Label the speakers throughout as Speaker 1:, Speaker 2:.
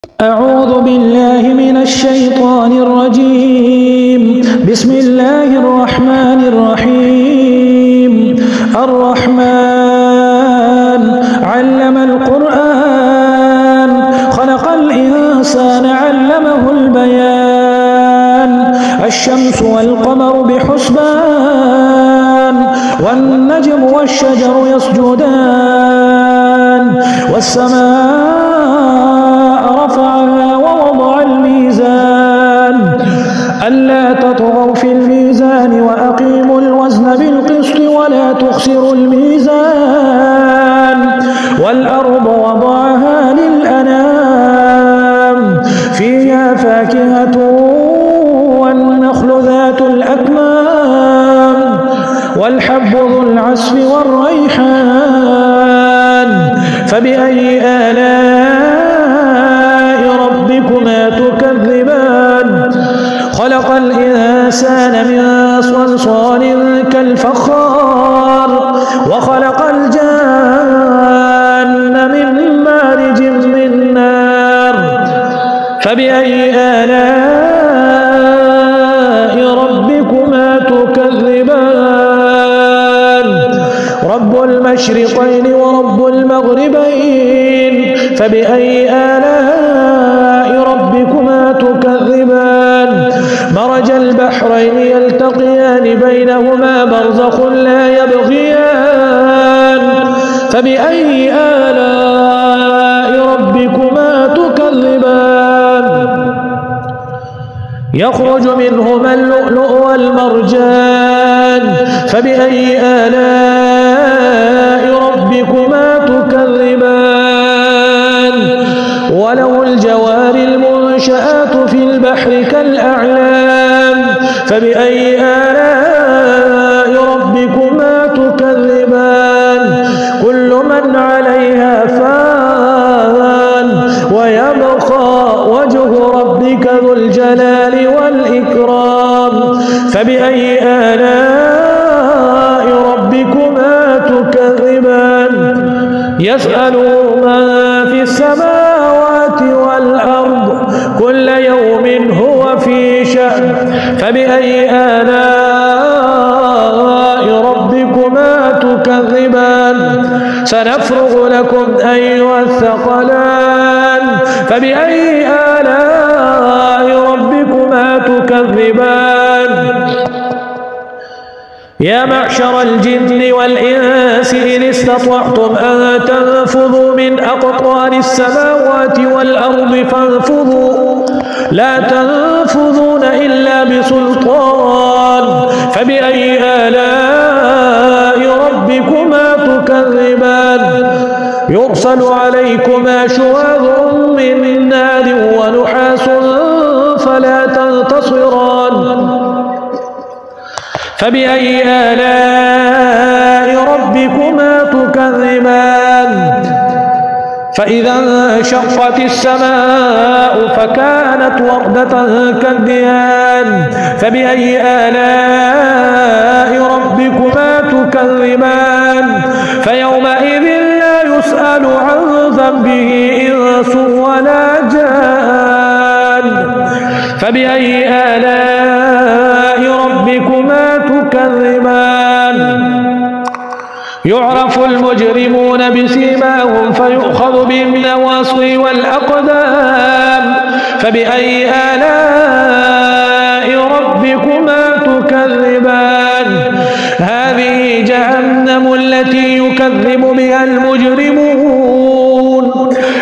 Speaker 1: أعوذ بالله من الشيطان الرجيم. بسم الله الرحمن الرحيم. الرحمن علم القرآن، خلق الإنسان علمه البيان. الشمس والقمر بحسبان، والنجم والشجر يسجدان. والسماء رفعها ووضع الميزان ألا تطغوا في الميزان وأقيموا الوزن بالقسط ولا تخسروا الميزان. والأرض وضعها للأنام، فيها فاكهة والنخل ذات الأكمام، والحب ذو العصف والريحان. فبأي آلاء ربكما تكذبان؟ خلق الإنسان من صلصال كالفخار، وخلق الجان من مارج من نار. فبأي آلاء ربكما تكذبان؟ رب المشرقين ورب المغربين، فبأي آلاء ربكما تكذبان؟ مرج البحرين يلتقيان بينهما برزخ لا يبغيان. فبأي آلاء ربكما تكذبان؟ يخرج منهما اللؤلؤ والمرجان. فبأي آلاء ربكما تكذبان؟ وله الجوار المنشآت في البحر كالأعلام. فبأي آلاء ربكما تكذبان؟ كل من عليها فان، ويبقى وجه ربك ذو الجلال والإكرام. فبأي آلاء ربكما تكذبان؟ يسأله من في السماوات والأرض، كل يوم هو في شأن. فبأي آلاء ربكما تكذبان؟ سنفرغ لكم أيها الثقلان. فبأي آلاء ربكما تكذبان؟ يا معشر الجن والإنس إن استطعتم أن تنفذوا من أقطار السماوات والأرض فانفذوا، لا تنفذون إلا بسلطان. فبأي آلاء ربكما تكذبان؟ يرسل عليكما شواظ من نار ونحاس فلا تنتصران. فبأي آلاء ربكما تكذبان؟ فإذا انشقت السماء فكانت وردة كالدهان. فبأي آلاء ربكما تكذبان؟ فيومئذ لا يسأل عن ذنبه إنس ولا جان. فبأي آلاء ربكما تكذبان؟ يعرف المجرمون بسيماهم فيؤخذ بالنواصي والأقدام. فبأي آلاء ربكما تكذبان؟ هذه جهنم التي يكذب بها المجرمون،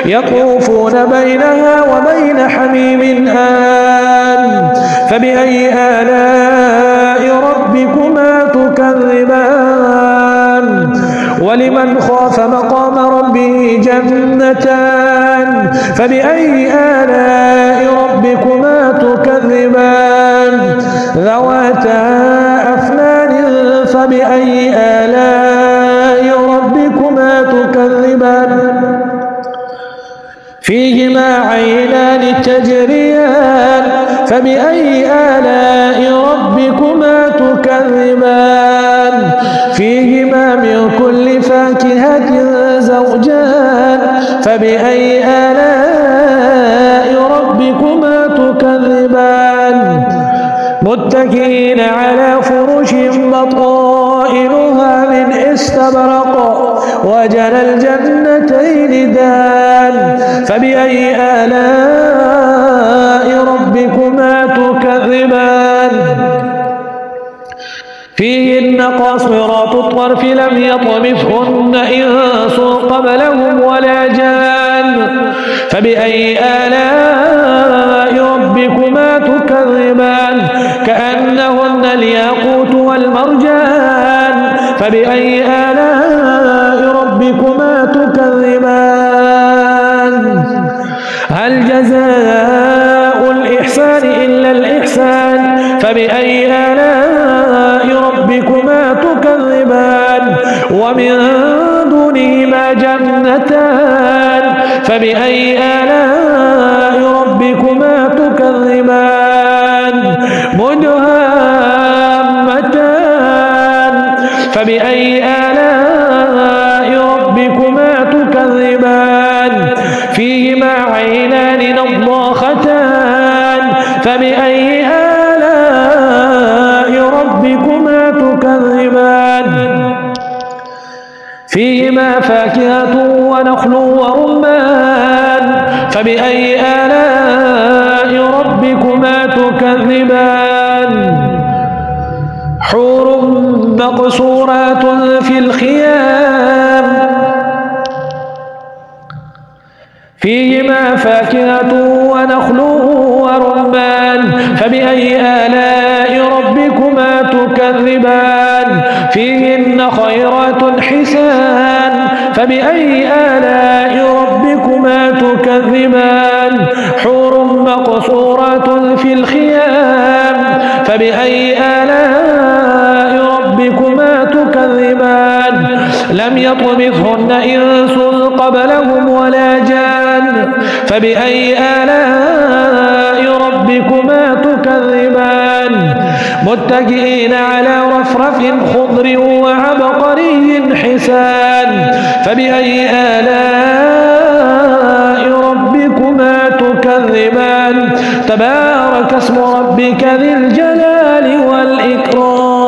Speaker 1: يطوفون بينها وبين حميم آن. فبأي آلاء ربكما تكذبان؟ ولمن خاف مقام ربه جنتان. فبأي آلاء ربكما تكذبان؟ ذواتا أفنان. فبأي آلاء ربكما تكذبان؟ فيهما عينان تجريان. فبأي آلاء ربكما تكذبان؟ فيهما من كل فاكهة زوجان. فبأي آلاء ربكما تكذبان متكئين على فرش بطائنها من استبرق وجنى الجنتين دان فبأي آلاء ربكما تكذبان فيهن قاصرات الطرف لم يطمثهن إنس قبلهم ولا جان فبأي آلاء ربكما تكذبان كأنهن الياقوت والمرجان فبأي آلاء ربكما تكذبان هل جزاء الإحسان إلا الإحسان فبأي آلاء ربكما تكذبان ومن دونهما جنتان فبأي آلاء ربكما تكذبان مدهامتان فبأي آلاء ربكما تكذبان فيهما عينان نضاختان فبأي آلاء ربكما تكذبان فيهما فاكهة ونخل ورمان فبأي آلاء ربكما تكذبان حور مقصورات في الخيام فيهما فاكهة ونخل ورمان فبأي آلاء ربكما تكذبان فيهن خيرات حسان فبأي آلاء ربكما تكذبان حور مقصورات في الخيام فبأي آلاء ربكما تكذبان لم يطمثهن إنس قبلهم ولا جان فبأي آلاء ربكما تكذبان متكئين على رفرف خضر وعبقري حسان فبأي آلاء ربكما تكذبان تبارك اسم ربك ذي الجلال والإكرام